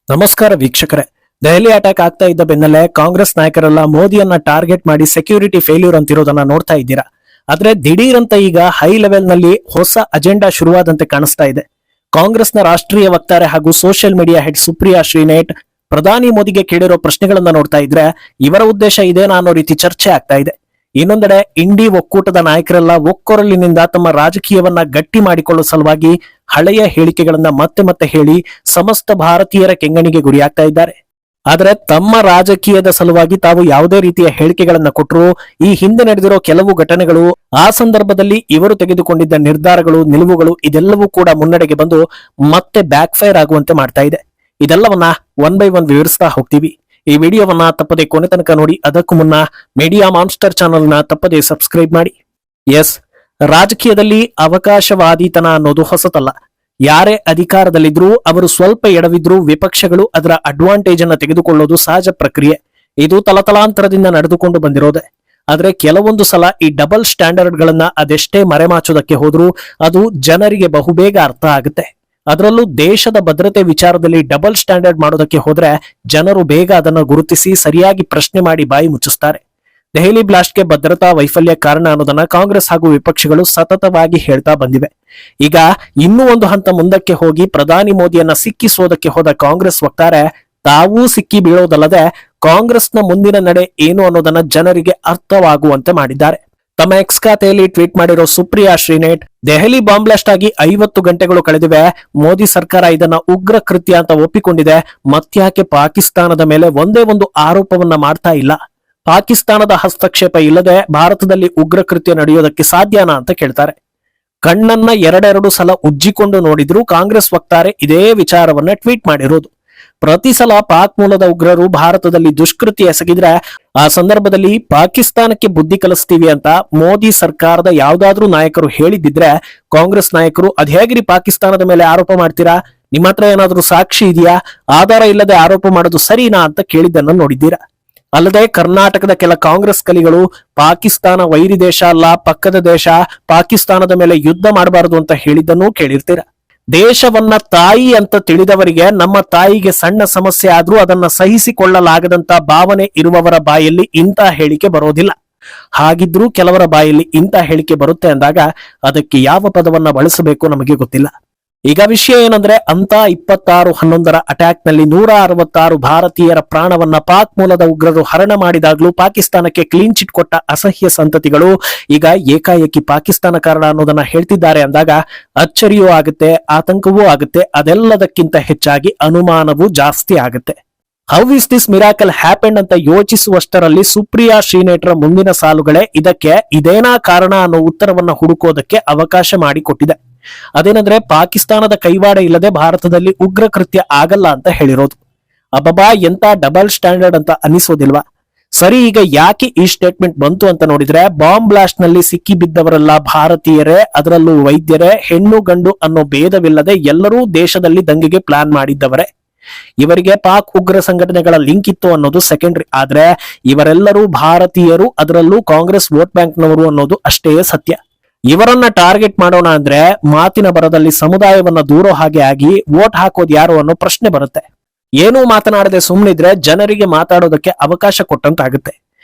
ನಮಸ್ಕಾರ ವೀಕ್ಷಕರೇ. ದೆಹಲಿ ಅಟ್ಯಾಕ್ ಆಗ್ತಾ ಇದ್ದ ಬೆನ್ನಲ್ಲೇ ಕಾಂಗ್ರೆಸ್ ನಾಯಕರೆಲ್ಲ ಮೋದಿಯನ್ನ ಟಾರ್ಗೆಟ್ ಮಾಡಿ ಸೆಕ್ಯೂರಿಟಿ ಫೇಲ್ಯೂರ್ ಅಂತಿರೋದನ್ನ ನೋಡ್ತಾ ಇದ್ದೀರಾ. ಆದ್ರೆ ದಿಢೀರ್ ಅಂತ ಈಗ ಹೈ ಲೆವೆಲ್ ನಲ್ಲಿ ಹೊಸ ಅಜೆಂಡಾ ಶುರುವಾದಂತೆ ಕಾಣಿಸ್ತಾ ಇದೆ. ಕಾಂಗ್ರೆಸ್ನ ರಾಷ್ಟ್ರೀಯ ವಕ್ತಾರೆ ಹಾಗೂ ಸೋಷಿಯಲ್ ಮೀಡಿಯಾ ಹೆಡ್ ಸುಪ್ರಿಯಾ ಶ್ರೀನೇಟ್ ಪ್ರಧಾನಿ ಮೋದಿಗೆ ಕೇಳಿರೋ ಪ್ರಶ್ನೆಗಳನ್ನ ನೋಡ್ತಾ ಇದ್ರೆ ಇವರ ಉದ್ದೇಶ ಇದೇನಾ ಅನ್ನೋ ರೀತಿ ಚರ್ಚೆ ಆಗ್ತಾ ಇದೆ. ಇನ್ನೊಂದೆಡೆ ಇಂಡಿ ಒಕ್ಕೂಟದ ನಾಯಕರೆಲ್ಲ ಒಕ್ಕೊರಲಿನಿಂದ ತಮ್ಮ ರಾಜಕೀಯವನ್ನ ಗಟ್ಟಿ ಮಾಡಿಕೊಳ್ಳುವ ಸಲುವಾಗಿ ಹಳೆಯ ಹೇಳಿಕೆಗಳನ್ನ ಮತ್ತೆ ಮತ್ತೆ ಹೇಳಿ ಸಮಸ್ತ ಭಾರತೀಯರ ಕೆಂಗಣಿಗೆ ಗುರಿಯಾಗ್ತಾ ಇದ್ದಾರೆ. ಆದ್ರೆ ತಮ್ಮ ರಾಜಕೀಯದ ಸಲುವಾಗಿ ತಾವು ಯಾವುದೇ ರೀತಿಯ ಹೇಳಿಕೆಗಳನ್ನ ಕೊಟ್ಟರು ಈ ಹಿಂದೆ ನಡೆದಿರೋ ಕೆಲವು ಘಟನೆಗಳು, ಆ ಸಂದರ್ಭದಲ್ಲಿ ಇವರು ತೆಗೆದುಕೊಂಡಿದ್ದ ನಿರ್ಧಾರಗಳು, ನಿಲುವುಗಳು ಇದೆಲ್ಲವೂ ಕೂಡ ಮುನ್ನಡೆಗೆ ಬಂದು ಮತ್ತೆ ಬ್ಯಾಕ್ ಫೈರ್ ಆಗುವಂತೆ ಮಾಡ್ತಾ ಇದೆ. ಇದೆಲ್ಲವನ್ನ ಒನ್ ಬೈ ಒನ್ ವಿವರಿಸ್ತಾ ಹೋಗ್ತೀವಿ. ಈ ವಿಡಿಯೋವನ್ನ ತಪ್ಪದೆ ಕೊನೆ ತನಕ ನೋಡಿ. ಅದಕ್ಕೂ ಮುನ್ನ ಮೀಡಿಯಾ ಮಾನ್ಸ್ಟರ್ ಚಾನೆಲ್ ನ ತಪ್ಪದೆ ಸಬ್ಸ್ಕ್ರೈಬ್ ಮಾಡಿ. ಎಸ್, ರಾಜಕೀಯದಲ್ಲಿ ಅವಕಾಶವಾದಿತನ ಅನ್ನೋದು ಹೊಸತಲ್ಲ. ಯಾರೇ ಅಧಿಕಾರದಲ್ಲಿದ್ರೂ ಅವರು ಸ್ವಲ್ಪ ಎಡವಿದ್ರೂ ವಿಪಕ್ಷಗಳು ಅದರ ಅಡ್ವಾಂಟೇಜ್ ಅನ್ನ ತೆಗೆದುಕೊಳ್ಳೋದು ಸಹಜ ಪ್ರಕ್ರಿಯೆ. ಇದು ತಲತಲಾಂತರದಿಂದ ನಡೆದುಕೊಂಡು ಬಂದಿರೋದೆ. ಆದ್ರೆ ಕೆಲವೊಂದು ಸಲ ಈ ಡಬಲ್ ಸ್ಟ್ಯಾಂಡರ್ಡ್ ಗಳನ್ನ ಅದೆಷ್ಟೇ ಮರೆಮಾಚೋದಕ್ಕೆ ಹೋದ್ರೂ ಅದು ಜನರಿಗೆ ಬಹುಬೇಗ ಅರ್ಥ ಆಗುತ್ತೆ. ಅದರಲ್ಲೂ ದೇಶದ ಭದ್ರತೆ ವಿಚಾರದಲ್ಲಿ ಡಬಲ್ ಸ್ಟ್ಯಾಂಡರ್ಡ್ ಮಾಡೋದಕ್ಕೆ ಹೋದ್ರೆ ಜನರು ಬೇಗ ಅದನ್ನು ಗುರುತಿಸಿ ಸರಿಯಾಗಿ ಪ್ರಶ್ನೆ ಮಾಡಿ ಬಾಯಿ ಮುಚ್ಚಿಸ್ತಾರೆ. ದೆಹಲಿ ಬ್ಲಾಸ್ಟ್ಗೆ ಭದ್ರತಾ ವೈಫಲ್ಯ ಕಾರಣ ಅನ್ನೋದನ್ನ ಕಾಂಗ್ರೆಸ್ ಹಾಗೂ ವಿಪಕ್ಷಗಳು ಸತತವಾಗಿ ಹೇಳ್ತಾ ಬಂದಿವೆ. ಈಗ ಇನ್ನೂ ಒಂದು ಹಂತ ಮುಂದಕ್ಕೆ ಹೋಗಿ ಪ್ರಧಾನಿ ಮೋದಿಯನ್ನ ಸಿಕ್ಕಿಸೋದಕ್ಕೆ ಹೋದ ಕಾಂಗ್ರೆಸ್ ವಕ್ತಾರೆ ತಾವೂ ಸಿಕ್ಕಿ ಬೀಳೋದಲ್ಲದೆ ಕಾಂಗ್ರೆಸ್ನ ಮುಂದಿನ ನಡೆ ಏನು ಅನ್ನೋದನ್ನ ಜನರಿಗೆ ಅರ್ಥವಾಗುವಂತೆ ಮಾಡಿದ್ದಾರೆ. ತಮ್ಮ ಎಕ್ಸ್ ಖಾತೆಯಲ್ಲಿ ಟ್ವೀಟ್ ಮಾಡಿರೋ ಸುಪ್ರಿಯಾ ಶ್ರೀನೇಟ್, ದೆಹಲಿ ಬಾಂಬ್ ಬ್ಲಾಸ್ಟ್ ಆಗಿ 50 ಗಂಟೆಗಳು ಕಳೆದಿವೆ. ಮೋದಿ ಸರ್ಕಾರ ಇದನ್ನ ಉಗ್ರ ಕೃತ್ಯ ಅಂತ ಒಪ್ಪಿಕೊಂಡಿದೆ. ಮತ್ತ್ಯಾಕೆ ಪಾಕಿಸ್ತಾನದ ಮೇಲೆ ಒಂದೇ ಒಂದು ಆರೋಪವನ್ನ ಮಾಡ್ತಾ ಇಲ್ಲ? ಪಾಕಿಸ್ತಾನದ ಹಸ್ತಕ್ಷೇಪ ಇಲ್ಲದೆ ಭಾರತದಲ್ಲಿ ಉಗ್ರ ಕೃತ್ಯ ನಡೆಯೋದಕ್ಕೆ ಸಾಧ್ಯನಾ ಅಂತ ಕೇಳ್ತಾರೆ. ಕಣ್ಣನ್ನ ಎರಡೆರಡು ಸಲ ಉಜ್ಜಿಕೊಂಡು ನೋಡಿದ್ರು ಕಾಂಗ್ರೆಸ್ ವಕ್ತಾರೆ ಇದೇ ವಿಚಾರವನ್ನ ಟ್ವೀಟ್ ಮಾಡಿರೋದು. ಪ್ರತಿ ಸಲ ಪಾಕ್ ಮೂಲದ ಉಗ್ರರು ಭಾರತದಲ್ಲಿ ದುಷ್ಕೃತ್ಯ ಎಸಗಿದ್ರೆ ಆ ಸಂದರ್ಭದಲ್ಲಿ ಪಾಕಿಸ್ತಾನಕ್ಕೆ ಬುದ್ಧಿ ಕಲಿಸ್ತೀವಿ ಅಂತ ಮೋದಿ ಸರ್ಕಾರದ ಯಾವ್ದಾದ್ರೂ ನಾಯಕರು ಹೇಳಿದ್ದಿದ್ರೆ ಕಾಂಗ್ರೆಸ್ ನಾಯಕರು ಅದ್ಹೇಗ್ರಿ ಪಾಕಿಸ್ತಾನದ ಮೇಲೆ ಆರೋಪ ಮಾಡ್ತೀರಾ? ನಿಮ್ಮ ಹತ್ರ ಏನಾದ್ರೂ ಸಾಕ್ಷಿ ಇದೆಯಾ? ಆಧಾರ ಇಲ್ಲದೆ ಆರೋಪ ಮಾಡೋದು ಸರಿನಾ ಅಂತ ಕೇಳಿದ್ದನ್ನ ನೋಡಿದ್ದೀರಾ. ಅಲ್ಲದೆ ಕರ್ನಾಟಕದ ಕೆಲ ಕಾಂಗ್ರೆಸ್ ಕಲಿಗಳು ಪಾಕಿಸ್ತಾನ ವೈರಿ ದೇಶ ಅಲ್ಲ, ಪಕ್ಕದ ದೇಶ, ಪಾಕಿಸ್ತಾನದ ಮೇಲೆ ಯುದ್ಧ ಮಾಡಬಾರದು ಅಂತ ಹೇಳಿದ್ದನ್ನೂ ಕೇಳಿರ್ತೀರ. ದೇಶವನ್ನ ತಾಯಿ ಅಂತ ತಿಳಿದವರಿಗೆ ನಮ್ಮ ತಾಯಿಗೆ ಸಣ್ಣ ಸಮಸ್ಯೆ ಆದ್ರೂ ಅದನ್ನ ಸಹಿಸಿಕೊಳ್ಳಲಾಗದಂತ ಭಾವನೆ ಇರುವವರ ಬಾಯಲ್ಲಿ ಇಂಥ ಹೇಳಿಕೆ ಬರೋದಿಲ್ಲ. ಹಾಗಿದ್ರೂ ಕೆಲವರ ಬಾಯಲ್ಲಿ ಇಂಥ ಹೇಳಿಕೆ ಬರುತ್ತೆ ಅಂದಾಗ ಅದಕ್ಕೆ ಯಾವ ಪದವನ್ನ ಬಳಸಬೇಕು ನಮಗೆ ಗೊತ್ತಿಲ್ಲ. ಈಗ ವಿಷಯ ಏನಂದ್ರೆ ಅಂತ 26/11 ಅಟ್ಯಾಕ್ ನಲ್ಲಿ 166 ಭಾರತೀಯರ ಪ್ರಾಣವನ್ನ ಪಾಕ್ ಮೂಲದ ಉಗ್ರರು ಹರಣ ಮಾಡಿದಾಗ್ಲೂ ಪಾಕಿಸ್ತಾನಕ್ಕೆ ಕ್ಲೀನ್ ಚಿಟ್ ಕೊಟ್ಟ ಅಸಹ್ಯ ಸಂತತಿಗಳು ಈಗ ಏಕಾಏಕಿ ಪಾಕಿಸ್ತಾನ ಕಾರಣ ಅನ್ನೋದನ್ನ ಹೇಳ್ತಿದ್ದಾರೆ ಅಂದಾಗ ಅಚ್ಚರಿಯೂ ಆಗುತ್ತೆ, ಆತಂಕವೂ ಆಗುತ್ತೆ. ಅದೆಲ್ಲದಕ್ಕಿಂತ ಹೆಚ್ಚಾಗಿ ಅನುಮಾನವೂ ಜಾಸ್ತಿ ಆಗುತ್ತೆ. How is this miracle happened ಅಂತ ಯೋಚಿಸುವಷ್ಟರಲ್ಲಿ ಸುಪ್ರಿಯಾ ಶ್ರೀನೇಟ್ರ ಮುಂದಿನ ಸಾಲುಗಳೇ ಇದಕ್ಕೆ ಇದೇನಾ ಕಾರಣ ಅನ್ನೋ ಉತ್ತರವನ್ನ ಹುಡುಕೋದಕ್ಕೆ ಅವಕಾಶ ಮಾಡಿಕೊಟ್ಟಿದೆ. ಅದೇನಂದ್ರೆ ಪಾಕಿಸ್ತಾನದ ಕೈವಾಡ ಇಲ್ಲದೆ ಭಾರತದಲ್ಲಿ ಉಗ್ರ ಕೃತ್ಯ ಆಗಲ್ಲ ಅಂತ ಹೇಳಿರೋದು. ಅಬ್ಬಬಾ, ಎಂತ ಡಬಲ್ ಸ್ಟ್ಯಾಂಡರ್ಡ್ ಅಂತ ಅನಿಸೋದಿಲ್ವಾ? ಸರಿ, ಈಗ ಯಾಕೆ ಈ ಸ್ಟೇಟ್ಮೆಂಟ್ ಬಂತು ಅಂತ ನೋಡಿದ್ರೆ ಬಾಂಬ್ ಬ್ಲಾಸ್ಟ್ ನಲ್ಲಿ ಸಿಕ್ಕಿ ಬಿದ್ದವರೆಲ್ಲ ಭಾರತೀಯರೇ, ಅದರಲ್ಲೂ ವೈದ್ಯರೇ, ಹೆಣ್ಣು ಗಂಡು ಅನ್ನೋ ಭೇದವಿಲ್ಲದೆ ಎಲ್ಲರೂ ದೇಶದಲ್ಲಿ ದಂಗೆಗೆ ಪ್ಲಾನ್ ಮಾಡಿದ್ದವರೇ. ಇವರಿಗೆ ಪಾಕ್ ಉಗ್ರ ಸಂಘಟನೆಗಳ ಲಿಂಕ್ ಇತ್ತು ಅನ್ನೋದು ಸೆಕೆಂಡರಿ. ಆದ್ರೆ ಇವರೆಲ್ಲರೂ ಭಾರತೀಯರು, ಅದರಲ್ಲೂ ಕಾಂಗ್ರೆಸ್ ವೋಟ್ ಬ್ಯಾಂಕ್ನವರು ಅನ್ನೋದು ಅಷ್ಟೇ ಸತ್ಯ. ಇವರನ್ನ ಟಾರ್ಗೆಟ್ ಮಾಡೋಣ ಅಂದ್ರೆ ಮಾತಿನ ಬರದಲ್ಲಿ ಸಮುದಾಯವನ್ನ ದೂರೋ ಹಾಗೆ ಆಗಿ ವೋಟ್ ಹಾಕೋದು ಯಾರು ಅನ್ನೋ ಪ್ರಶ್ನೆ ಬರುತ್ತೆ. ಏನೂ ಮಾತನಾಡದೆ ಸುಮ್ಮನಿದ್ರೆ ಜನರಿಗೆ ಮಾತಾಡೋದಕ್ಕೆ ಅವಕಾಶ ಕೊಟ್ಟಂತಾಗುತ್ತೆ.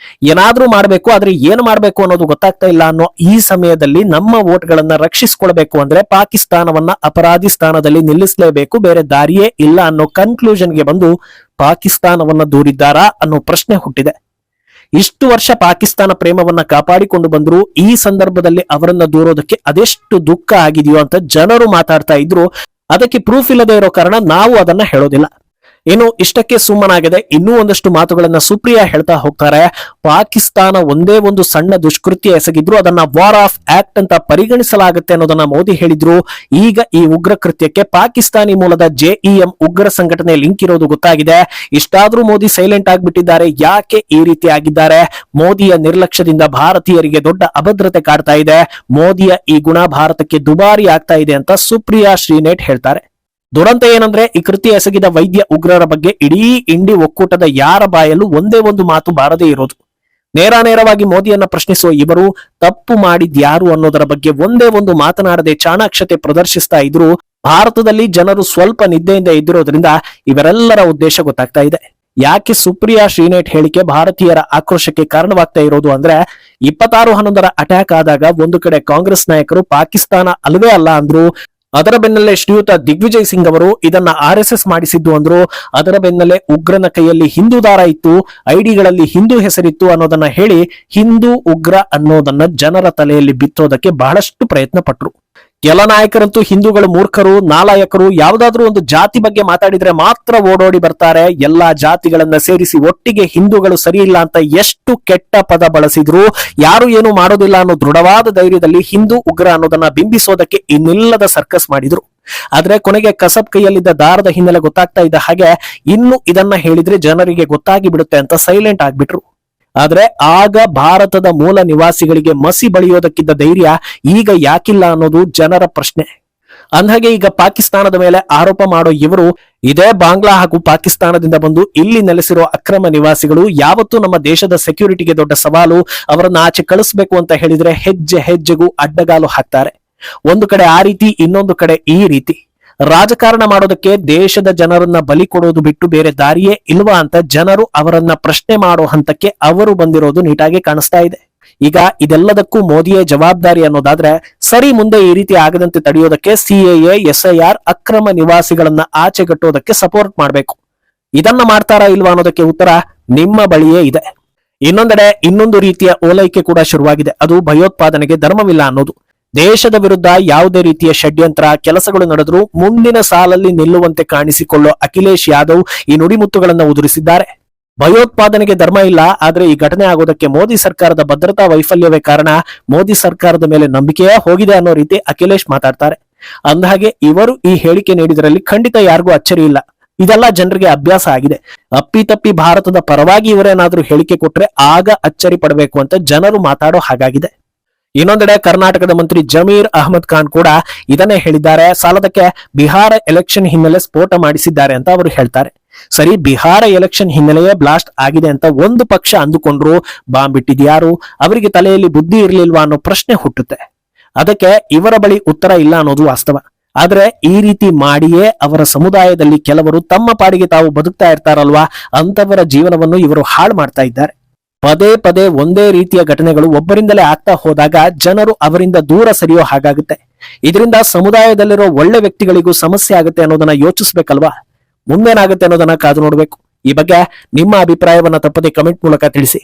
ಏನಾದ್ರೂ ಮಾಡ್ಬೇಕು, ಆದ್ರೆ ಏನ್ ಮಾಡ್ಬೇಕು ಅನ್ನೋದು ಗೊತ್ತಾಗ್ತಾ ಇಲ್ಲ ಅನ್ನೋ ಈ ಸಮಯದಲ್ಲಿ ನಮ್ಮ ವೋಟ್ಗಳನ್ನ ರಕ್ಷಿಸಿಕೊಳ್ಬೇಕು ಅಂದ್ರೆ ಪಾಕಿಸ್ತಾನವನ್ನ ಅಪರಾಧಿ ಸ್ಥಾನದಲ್ಲಿ ನಿಲ್ಲಿಸಲೇಬೇಕು, ಬೇರೆ ದಾರಿಯೇ ಇಲ್ಲ ಅನ್ನೋ ಕನ್ಕ್ಲೂಷನ್ಗೆ ಬಂದು ಪಾಕಿಸ್ತಾನವನ್ನ ದೂರಿದ್ದಾರಾ ಅನ್ನೋ ಪ್ರಶ್ನೆ ಹುಟ್ಟಿದೆ. ಇಷ್ಟು ವರ್ಷ ಪಾಕಿಸ್ತಾನ ಪ್ರೇಮವನ್ನ ಕಾಪಾಡಿಕೊಂಡು ಬಂದ್ರು ಈ ಸಂದರ್ಭದಲ್ಲಿ ಅವರನ್ನ ದೂರೋದಕ್ಕೆ ಅದೆಷ್ಟು ದುಃಖ ಆಗಿದೆಯೋ ಅಂತ ಜನರು ಮಾತಾಡ್ತಾ ಇದ್ರು. ಅದಕ್ಕೆ ಪ್ರೂಫ್ ಇಲ್ಲದೆ ಇರೋ ಕಾರಣ ನಾವು ಅದನ್ನ ಹೇಳೋದಿಲ್ಲ. ಏನು ಇಷ್ಟಕ್ಕೆ ಸುಮ್ಮನಾಗಿದೆ. ಇನ್ನೂ ಒಂದಷ್ಟು ಮಾತುಗಳನ್ನ ಸುಪ್ರಿಯಾ ಹೇಳ್ತಾ ಹೋಗ್ತಾರೆ. ಪಾಕಿಸ್ತಾನ ಒಂದೇ ಒಂದು ಸಣ್ಣ ದುಷ್ಕೃತ್ಯ ಎಸಗಿದ್ರು ಅದನ್ನ ವಾರ್ ಆಫ್ ಆಕ್ಟ್ ಅಂತ ಪರಿಗಣಿಸಲಾಗುತ್ತೆ ಅನ್ನೋದನ್ನ ಮೋದಿ ಹೇಳಿದ್ರು. ಈಗ ಈ ಉಗ್ರ ಕೃತ್ಯಕ್ಕೆ ಪಾಕಿಸ್ತಾನಿ ಮೂಲದ JEM ಉಗ್ರ ಸಂಘಟನೆ ಲಿಂಕ್ ಇರೋದು ಗೊತ್ತಾಗಿದೆ. ಇಷ್ಟಾದ್ರೂ ಮೋದಿ ಸೈಲೆಂಟ್ ಆಗ್ಬಿಟ್ಟಿದ್ದಾರೆ. ಯಾಕೆ ಈ ರೀತಿ ಆಗಿದ್ದಾರೆ? ಮೋದಿಯ ನಿರ್ಲಕ್ಷ್ಯದಿಂದ ಭಾರತೀಯರಿಗೆ ದೊಡ್ಡ ಅಭದ್ರತೆ ಕಾಡ್ತಾ ಇದೆ. ಮೋದಿಯ ಈ ಗುಣ ಭಾರತಕ್ಕೆ ದುಬಾರಿ ಆಗ್ತಾ ಇದೆ ಅಂತ ಸುಪ್ರಿಯಾ ಶ್ರೀನೇಟ್ ಹೇಳ್ತಾರೆ. ದುರಂತ ಏನಂದ್ರೆ ಈ ಕೃತ್ಯ ಎಸಗಿದ ವೈದ್ಯ ಉಗ್ರರ ಬಗ್ಗೆ ಇಡೀ ಇಂಡಿ ಒಕ್ಕೂಟದ ಯಾರ ಬಾಯಲ್ಲೂ ಒಂದೇ ಒಂದು ಮಾತು ಬಾರದೇ ಇರೋದು. ನೇರವಾಗಿ ಮೋದಿಯನ್ನ ಪ್ರಶ್ನಿಸುವ ಇವರು ತಪ್ಪು ಮಾಡಿದ್ಯಾರು ಅನ್ನೋದರ ಬಗ್ಗೆ ಒಂದೇ ಒಂದು ಮಾತನಾಡದೆ ಚಾಣಾಕ್ಷತೆ ಪ್ರದರ್ಶಿಸ್ತಾ ಇದ್ರು. ಭಾರತದಲ್ಲಿ ಜನರು ಸ್ವಲ್ಪ ನಿದ್ದೆಯಿಂದ ಇದ್ದಿರೋದ್ರಿಂದ ಇವರೆಲ್ಲರ ಉದ್ದೇಶ ಗೊತ್ತಾಗ್ತಾ ಇದೆ. ಯಾಕೆ ಸುಪ್ರಿಯಾ ಶ್ರೀನೇಟ್ ಹೇಳಿಕೆ ಭಾರತೀಯರ ಆಕ್ರೋಶಕ್ಕೆ ಕಾರಣವಾಗ್ತಾ ಇರೋದು ಅಂದ್ರೆ 26/11 ಅಟ್ಯಾಕ್ ಆದಾಗ ಒಂದು ಕಡೆ ಕಾಂಗ್ರೆಸ್ ನಾಯಕರು ಪಾಕಿಸ್ತಾನ ಅಲ್ವೇ ಅಲ್ಲ ಅಂದ್ರು, ಅದರ ಬೆನ್ನಲ್ಲೇ ಶ್ರೀಯುತ ದಿಗ್ವಿಜಯ್ ಸಿಂಗ್ ಅವರು ಇದನ್ನ RSS ಮಾಡಿಸಿದ್ದು ಅಂದ್ರು, ಅದರ ಬೆನ್ನಲ್ಲೇ ಉಗ್ರನ ಕೈಯಲ್ಲಿ ಹಿಂದೂ ದಾರ ಇತ್ತು, ಐಡಿಗಳಲ್ಲಿ ಹಿಂದೂ ಹೆಸರಿತ್ತು ಅನ್ನೋದನ್ನ ಹೇಳಿ ಹಿಂದೂ ಉಗ್ರ ಅನ್ನೋದನ್ನ ಜನರ ತಲೆಯಲ್ಲಿ ಬಿತ್ತೋದಕ್ಕೆ ಬಹಳಷ್ಟು ಪ್ರಯತ್ನ ಪಟ್ರು. ಕೆಲ ನಾಯಕರಂತೂ ಹಿಂದೂಗಳು ಮೂರ್ಖರು, ನಾಲಾಯಕರು, ಯಾವುದಾದ್ರೂ ಒಂದು ಜಾತಿ ಬಗ್ಗೆ ಮಾತಾಡಿದ್ರೆ ಮಾತ್ರ ಓಡೋಡಿ ಬರ್ತಾರೆ, ಎಲ್ಲಾ ಜಾತಿಗಳನ್ನ ಸೇರಿಸಿ ಒಟ್ಟಿಗೆ ಹಿಂದೂಗಳು ಸರಿ ಇಲ್ಲ ಅಂತ ಎಷ್ಟು ಕೆಟ್ಟ ಪದ ಬಳಸಿದ್ರು, ಯಾರು ಏನು ಮಾಡೋದಿಲ್ಲ ಅನ್ನೋ ದೃಢವಾದ ಧೈರ್ಯದಲ್ಲಿ ಹಿಂದೂ ಉಗ್ರ ಅನ್ನೋದನ್ನ ಬಿಂಬಿಸೋದಕ್ಕೆ ಇನ್ನಿಲ್ಲದ ಸರ್ಕಸ್ ಮಾಡಿದ್ರು. ಆದ್ರೆ ಕೊನೆಗೆ ಕಸಬ್ ಕೈಯಲ್ಲಿದ್ದ ದಾರದ ಹಿನ್ನೆಲೆ ಗೊತ್ತಾಗ್ತಾ ಇದ್ದ ಹಾಗೆ ಇನ್ನು ಇದನ್ನ ಹೇಳಿದ್ರೆ ಜನರಿಗೆ ಗೊತ್ತಾಗಿ ಬಿಡುತ್ತೆ ಅಂತ ಸೈಲೆಂಟ್ ಆಗ್ಬಿಟ್ರು. ಆದ್ರೆ ಆಗ ಭಾರತದ ಮೂಲ ನಿವಾಸಿಗಳಿಗೆ ಮಸಿ ಬಳಿಯೋದಕ್ಕಿದ್ದ ಧೈರ್ಯ ಈಗ ಯಾಕಿಲ್ಲ ಅನ್ನೋದು ಜನರ ಪ್ರಶ್ನೆ. ಅಂದ್ಹಾಗೆ ಈಗ ಪಾಕಿಸ್ತಾನದ ಮೇಲೆ ಆರೋಪ ಮಾಡೋ ಇವರು ಇದೇ ಬಾಂಗ್ಲಾ ಹಾಗೂ ಪಾಕಿಸ್ತಾನದಿಂದ ಬಂದು ಇಲ್ಲಿ ನೆಲೆಸಿರೋ ಅಕ್ರಮ ನಿವಾಸಿಗಳು ಯಾವತ್ತೂ ನಮ್ಮ ದೇಶದ ಸೆಕ್ಯೂರಿಟಿಗೆ ದೊಡ್ಡ ಸವಾಲು, ಅವರನ್ನ ಆಚೆ ಕಳಿಸ್ಬೇಕು ಅಂತ ಹೇಳಿದ್ರೆ ಹೆಜ್ಜೆ ಹೆಜ್ಜೆಗೂ ಅಡ್ಡಗಾಲು ಹಾಕ್ತಾರೆ. ಒಂದು ಕಡೆ ಆ ರೀತಿ, ಇನ್ನೊಂದು ಕಡೆ ಈ ರೀತಿ ರಾಜಕಾರಣ ಮಾಡೋದಕ್ಕೆ ದೇಶದ ಜನರನ್ನ ಬಲಿ ಕೊಡೋದು ಬಿಟ್ಟು ಬೇರೆ ದಾರಿಯೇ ಇಲ್ವಾ ಅಂತ ಜನರು ಅವರನ್ನ ಪ್ರಶ್ನೆ ಮಾಡೋ ಹಂತಕ್ಕೆ ಅವರು ಬಂದಿರೋದು ನೀಟಾಗಿ ಕಾಣಿಸ್ತಾ ಇದೆ. ಈಗ ಇದೆಲ್ಲದಕ್ಕೂ ಮೋದಿಯೇ ಜವಾಬ್ದಾರಿ ಅನ್ನೋದಾದ್ರೆ ಸರಿ, ಮುಂದೆ ಈ ರೀತಿ ಆಗದಂತೆ ತಡೆಯೋದಕ್ಕೆ CAA, SIR, ಅಕ್ರಮ ನಿವಾಸಿಗಳನ್ನ ಆಚೆಗಟ್ಟೋದಕ್ಕೆ ಸಪೋರ್ಟ್ ಮಾಡಬೇಕು. ಇದನ್ನ ಮಾಡ್ತಾರಾ ಇಲ್ವಾ ಅನ್ನೋದಕ್ಕೆ ಉತ್ತರ ನಿಮ್ಮ ಬಳಿಯೇ ಇದೆ. ಇನ್ನೊಂದೆಡೆ ಇನ್ನೊಂದು ರೀತಿಯ ಓಲೈಕೆ ಕೂಡ ಶುರುವಾಗಿದೆ, ಅದು ಭಯೋತ್ಪಾದನೆಗೆ ಧರ್ಮವಿಲ್ಲ ಅನ್ನೋದು. ದೇಶದ ವಿರುದ್ಧ ಯಾವುದೇ ರೀತಿಯ ಷಡ್ಯಂತ್ರ ಕೆಲಸಗಳು ನಡೆದರೂ ಮುಂದಿನ ಸಾಲಲ್ಲಿ ನಿಲ್ಲುವಂತೆ ಕಾಣಿಸಿಕೊಳ್ಳೋ ಅಖಿಲೇಶ್ ಯಾದವ್ ಈ ನುಡಿಮುತ್ತುಗಳನ್ನು ಉದುರಿಸಿದ್ದಾರೆ. ಭಯೋತ್ಪಾದನೆಗೆ ಧರ್ಮ ಇಲ್ಲ, ಆದ್ರೆ ಈ ಘಟನೆ ಆಗೋದಕ್ಕೆ ಮೋದಿ ಸರ್ಕಾರದ ಭದ್ರತಾ ವೈಫಲ್ಯವೇ ಕಾರಣ, ಮೋದಿ ಸರ್ಕಾರದ ಮೇಲೆ ನಂಬಿಕೆಯೇ ಹೋಗಿದೆ ಅನ್ನೋ ರೀತಿ ಅಖಿಲೇಶ್ ಮಾತಾಡ್ತಾರೆ. ಅಂದಹಾಗೆ ಇವರು ಈ ಹೇಳಿಕೆ ನೀಡಿದ್ರಲ್ಲಿ ಖಂಡಿತ ಯಾರಿಗೂ ಅಚ್ಚರಿ ಇಲ್ಲ. ಇದೆಲ್ಲ ಜನರಿಗೆ ಅಭ್ಯಾಸ ಆಗಿದೆ. ಅಪ್ಪಿತಪ್ಪಿ ಭಾರತದ ಪರವಾಗಿ ಇವರೇನಾದ್ರೂ ಹೇಳಿಕೆ ಕೊಟ್ರೆ ಆಗ ಅಚ್ಚರಿ ಪಡಬೇಕು ಅಂತ ಜನರು ಮಾತಾಡೋ ಹಾಗಾಗಿದೆ. ಇನ್ನೊಂದೆಡೆ ಕರ್ನಾಟಕದ ಮಂತ್ರಿ ಜಮೀರ್ ಅಹಮದ್ ಖಾನ್ ಕೂಡ ಇದನ್ನೇ ಹೇಳಿದ್ದಾರೆ. ಸಾಲದಕ್ಕೆ ಬಿಹಾರ ಎಲೆಕ್ಷನ್ ಹಿನ್ನೆಲೆ ಸ್ಫೋಟ ಮಾಡಿಸಿದ್ದಾರೆ ಅಂತ ಅವರು ಹೇಳ್ತಾರೆ. ಸರಿ, ಬಿಹಾರ ಎಲೆಕ್ಷನ್ ಹಿನ್ನೆಲೆಯೇ ಬ್ಲಾಸ್ಟ್ ಆಗಿದೆ ಅಂತ ಒಂದು ಪಕ್ಷ ಅಂದುಕೊಂಡ್ರು, ಬಾಂಬ್ ಬಿಟ್ಟಿದ್ಯಾರು, ಅವರಿಗೆ ತಲೆಯಲ್ಲಿ ಬುದ್ಧಿ ಇರ್ಲಿಲ್ವಾ ಅನ್ನೋ ಪ್ರಶ್ನೆ ಹುಟ್ಟುತ್ತೆ. ಅದಕ್ಕೆ ಇವರ ಬಳಿ ಉತ್ತರ ಇಲ್ಲ ಅನ್ನೋದು ವಾಸ್ತವ. ಆದ್ರೆ ಈ ರೀತಿ ಮಾಡಿಯೇ ಅವರ ಸಮುದಾಯದಲ್ಲಿ ಕೆಲವರು ತಮ್ಮ ಪಾಡಿಗೆ ತಾವು ಬದುಕ್ತಾ ಇರ್ತಾರಲ್ವಾ, ಅಂತವರ ಜೀವನವನ್ನು ಇವರು ಹಾಳು ಮಾಡ್ತಾ ಇದ್ದಾರೆ. ಪದೇ ಪದೇ ಒಂದೇ ರೀತಿಯ ಘಟನೆಗಳು ಒಬ್ಬರಿಂದಲೇ ಆಗ್ತಾ ಹೋದಾಗ ಜನರು ಅವರಿಂದ ದೂರ ಸರಿಯೋ ಹಾಗಾಗುತ್ತೆ. ಇದರಿಂದ ಸಮುದಾಯದಲ್ಲಿರೋ ಒಳ್ಳೆ ವ್ಯಕ್ತಿಗಳಿಗೂ ಸಮಸ್ಯೆ ಆಗುತ್ತೆ ಅನ್ನೋದನ್ನ ಯೋಚಿಸ್ಬೇಕಲ್ವಾ. ಮುಂದೇನಾಗುತ್ತೆ ಅನ್ನೋದನ್ನ ಕಾದು ನೋಡ್ಬೇಕು. ಈ ಬಗ್ಗೆ ನಿಮ್ಮ ಅಭಿಪ್ರಾಯವನ್ನ ತಪ್ಪದೆ ಕಮೆಂಟ್ ಮೂಲಕ ತಿಳಿಸಿ.